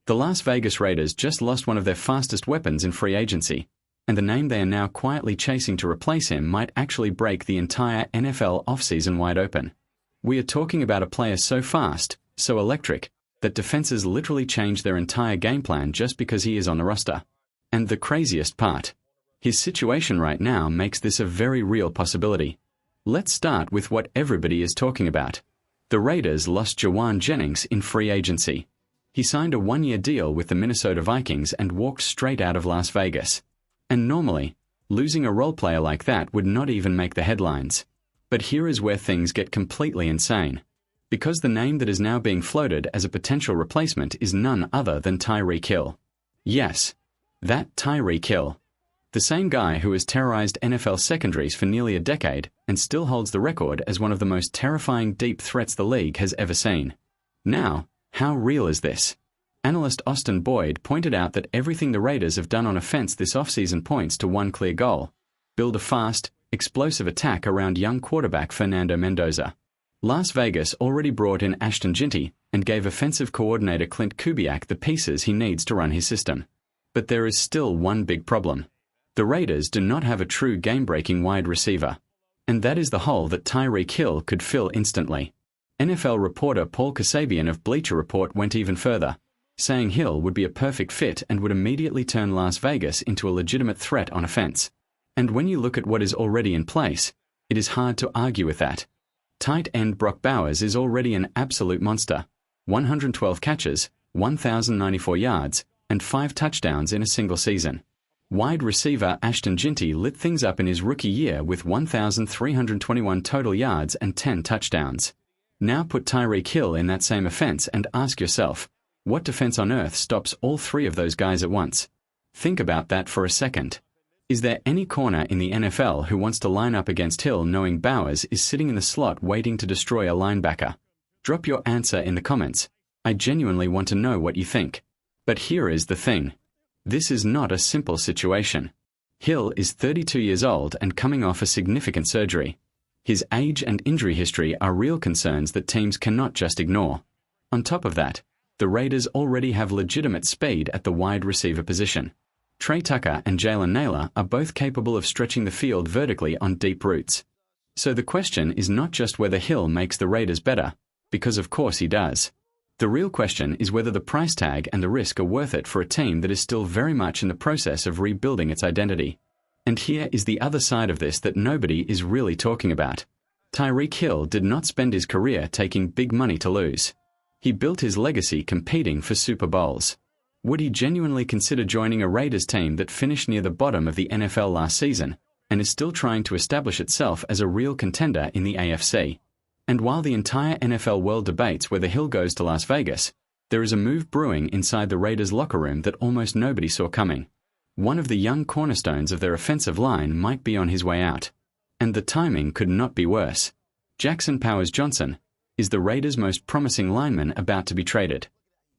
The Las Vegas Raiders just lost one of their fastest weapons in free agency, and the name they are now quietly chasing to replace him might actually break the entire NFL offseason wide open. We are talking about a player so fast, so electric, that defenses literally change their entire game plan just because he is on the roster. And the craziest part, his situation right now makes this a very real possibility. Let's start with what everybody is talking about. The Raiders lost Jauan Jennings in free agency. He signed a one-year deal with the Minnesota Vikings and walked straight out of Las Vegas. And normally, losing a role player like that would not even make the headlines. But here is where things get completely insane. Because the name that is now being floated as a potential replacement is none other than Tyreek Hill. Yes, that Tyreek Hill. The same guy who has terrorized NFL secondaries for nearly a decade and still holds the record as one of the most terrifying deep threats the league has ever seen. Now, how real is this? Analyst Austin Boyd pointed out that everything the Raiders have done on offense this offseason points to one clear goal: build a fast, explosive attack around young quarterback Fernando Mendoza. Las Vegas already brought in Ashton Jeanty and gave offensive coordinator Klint Kubiak the pieces he needs to run his system. But there is still one big problem. The Raiders do not have a true game-breaking wide receiver. And that is the hole that Tyreek Hill could fill instantly. NFL reporter Paul Kasabian of Bleacher Report went even further, saying Hill would be a perfect fit and would immediately turn Las Vegas into a legitimate threat on offense. And when you look at what is already in place, it is hard to argue with that. Tight end Brock Bowers is already an absolute monster. 112 catches, 1,094 yards, and 5 touchdowns in a single season. Wide receiver Ashton Jeanty lit things up in his rookie year with 1,321 total yards and 10 touchdowns. Now put Tyreek Hill in that same offense and ask yourself, what defense on earth stops all three of those guys at once? Think about that for a second. Is there any corner in the NFL who wants to line up against Hill knowing Bowers is sitting in the slot waiting to destroy a linebacker? Drop your answer in the comments. I genuinely want to know what you think. But here is the thing. This is not a simple situation. Hill is 32 years old and coming off a significant surgery. His age and injury history are real concerns that teams cannot just ignore. On top of that, the Raiders already have legitimate speed at the wide receiver position. Trey Tucker and Jalen Naylor are both capable of stretching the field vertically on deep routes. So the question is not just whether Hill makes the Raiders better, because of course he does. The real question is whether the price tag and the risk are worth it for a team that is still very much in the process of rebuilding its identity. And here is the other side of this that nobody is really talking about. Tyreek Hill did not spend his career taking big money to lose. He built his legacy competing for Super Bowls. Would he genuinely consider joining a Raiders team that finished near the bottom of the NFL last season and is still trying to establish itself as a real contender in the AFC? And while the entire NFL world debates whether Hill goes to Las Vegas, there is a move brewing inside the Raiders locker room that almost nobody saw coming. One of the young cornerstones of their offensive line might be on his way out. And the timing could not be worse. Jackson Powers-Johnson is the Raiders' most promising lineman about to be traded.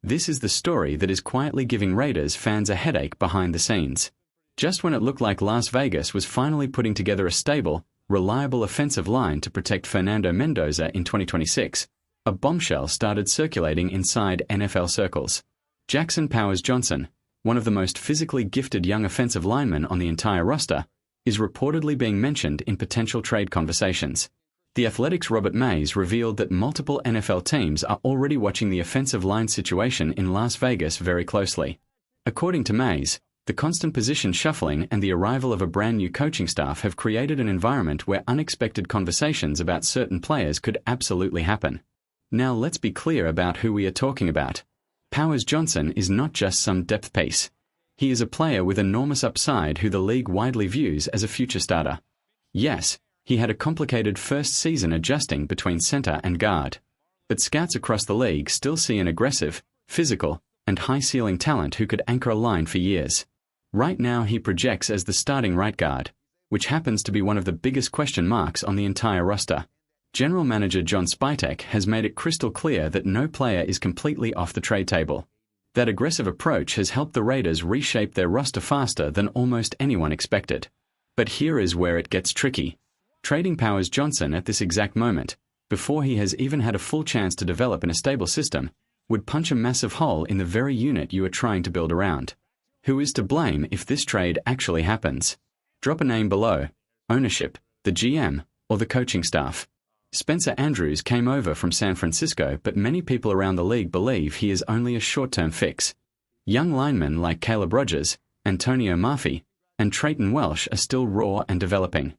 This is the story that is quietly giving Raiders fans a headache behind the scenes. Just when it looked like Las Vegas was finally putting together a stable, reliable offensive line to protect Fernando Mendoza in 2026, a bombshell started circulating inside NFL circles. Jackson Powers-Johnson, one of the most physically gifted young offensive linemen on the entire roster, is reportedly being mentioned in potential trade conversations. The Athletic's Robert Mays revealed that multiple NFL teams are already watching the offensive line situation in Las Vegas very closely. According to Mays, the constant position shuffling and the arrival of a brand new coaching staff have created an environment where unexpected conversations about certain players could absolutely happen. Now let's be clear about who we are talking about. Powers-Johnson is not just some depth piece. He is a player with enormous upside who the league widely views as a future starter. Yes, he had a complicated first season adjusting between center and guard. But scouts across the league still see an aggressive, physical, and high-ceiling talent who could anchor a line for years. Right now he projects as the starting right guard, which happens to be one of the biggest question marks on the entire roster. General Manager John Spytek has made it crystal clear that no player is completely off the trade table. That aggressive approach has helped the Raiders reshape their roster faster than almost anyone expected. But here is where it gets tricky. Trading Powers-Johnson at this exact moment, before he has even had a full chance to develop in a stable system, would punch a massive hole in the very unit you are trying to build around. Who is to blame if this trade actually happens? Drop a name below: ownership, the GM, or the coaching staff. Spencer Andrews came over from San Francisco, but many people around the league believe he is only a short-term fix. Young linemen like Caleb Rogers, Antonio Murphy, and Trayton Welsh are still raw and developing.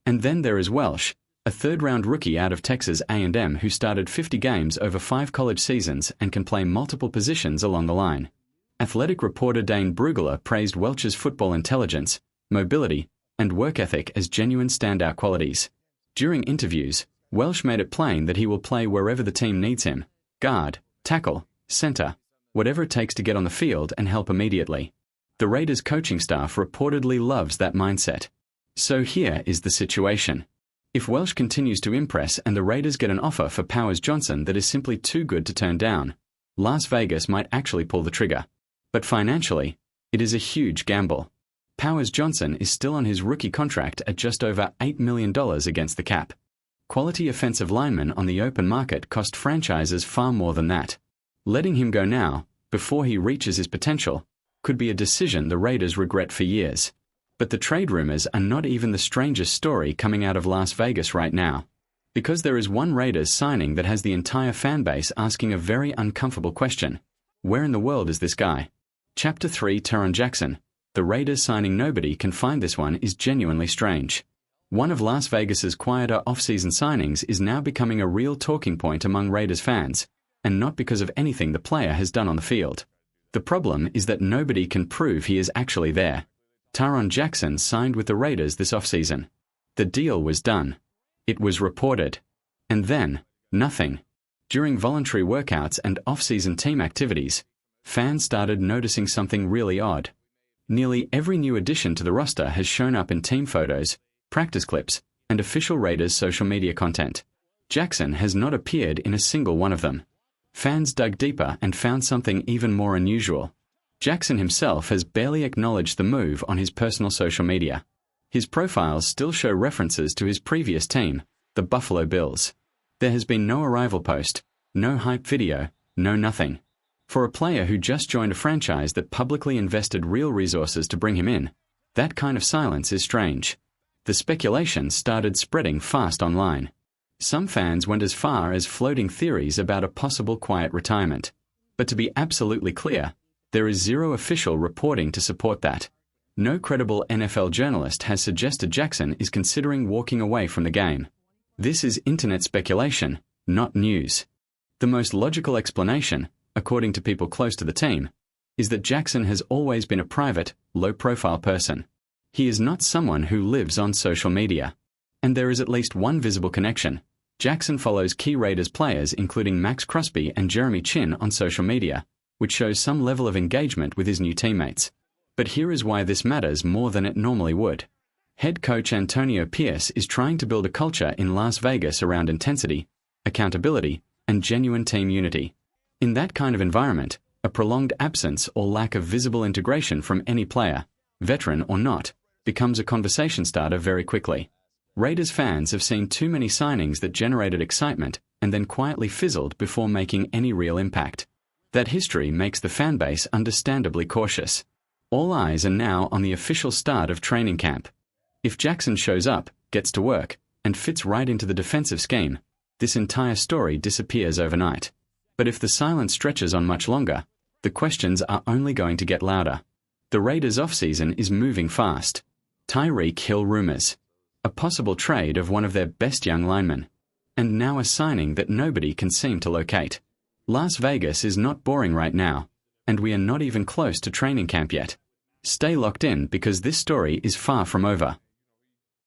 And then there is Welsh, a third-round rookie out of Texas A&M who started 50 games over 5 college seasons and can play multiple positions along the line. Athletic reporter Dane Brugler praised Welch's football intelligence, mobility, and work ethic as genuine standout qualities. During interviews, Welsh made it plain that he will play wherever the team needs him: guard, tackle, center, whatever it takes to get on the field and help immediately. The Raiders coaching staff reportedly loves that mindset. So here is the situation. If Welsh continues to impress and the Raiders get an offer for Powers Johnson that is simply too good to turn down, Las Vegas might actually pull the trigger. But financially, it is a huge gamble. Powers Johnson is still on his rookie contract at just over $8 million against the cap. Quality offensive linemen on the open market cost franchises far more than that. Letting him go now, before he reaches his potential, could be a decision the Raiders regret for years. But the trade rumors are not even the strangest story coming out of Las Vegas right now. Because there is one Raiders signing that has the entire fan base asking a very uncomfortable question: where in the world is this guy? Chapter 3: Tyrron Jackson. The Raiders signing nobody can find. This one is genuinely strange. One of Las Vegas's quieter off-season signings is now becoming a real talking point among Raiders fans, and not because of anything the player has done on the field. The problem is that nobody can prove he is actually there. Tyrron Jackson signed with the Raiders this offseason. The deal was done. It was reported. And then, nothing. During voluntary workouts and off-season team activities, fans started noticing something really odd. Nearly every new addition to the roster has shown up in team photos, practice clips, and official Raiders social media content. Jackson has not appeared in a single one of them. Fans dug deeper and found something even more unusual. Jackson himself has barely acknowledged the move on his personal social media. His profiles still show references to his previous team, the Buffalo Bills. There has been no arrival post, no hype video, no nothing. For a player who just joined a franchise that publicly invested real resources to bring him in, that kind of silence is strange. The speculation started spreading fast online. Some fans went as far as floating theories about a possible quiet retirement. But to be absolutely clear, there is zero official reporting to support that. No credible NFL journalist has suggested Jackson is considering walking away from the game. This is internet speculation, not news. The most logical explanation, according to people close to the team, is that Jackson has always been a private, low-profile person. He is not someone who lives on social media. And there is at least one visible connection. Jackson follows key Raiders players including Max Crosby and Jeremy Chinn on social media, which shows some level of engagement with his new teammates. But here is why this matters more than it normally would. Head coach Antonio Pierce is trying to build a culture in Las Vegas around intensity, accountability, and genuine team unity. In that kind of environment, a prolonged absence or lack of visible integration from any player, veteran or not, becomes a conversation starter very quickly. Raiders fans have seen too many signings that generated excitement and then quietly fizzled before making any real impact. That history makes the fan base understandably cautious. All eyes are now on the official start of training camp. If Jackson shows up, gets to work, and fits right into the defensive scheme, this entire story disappears overnight. But if the silence stretches on much longer, the questions are only going to get louder. The Raiders' offseason is moving fast. Tyreek Hill rumors. A possible trade of one of their best young linemen. And now a signing that nobody can seem to locate. Las Vegas is not boring right now, and we are not even close to training camp yet. Stay locked in because this story is far from over.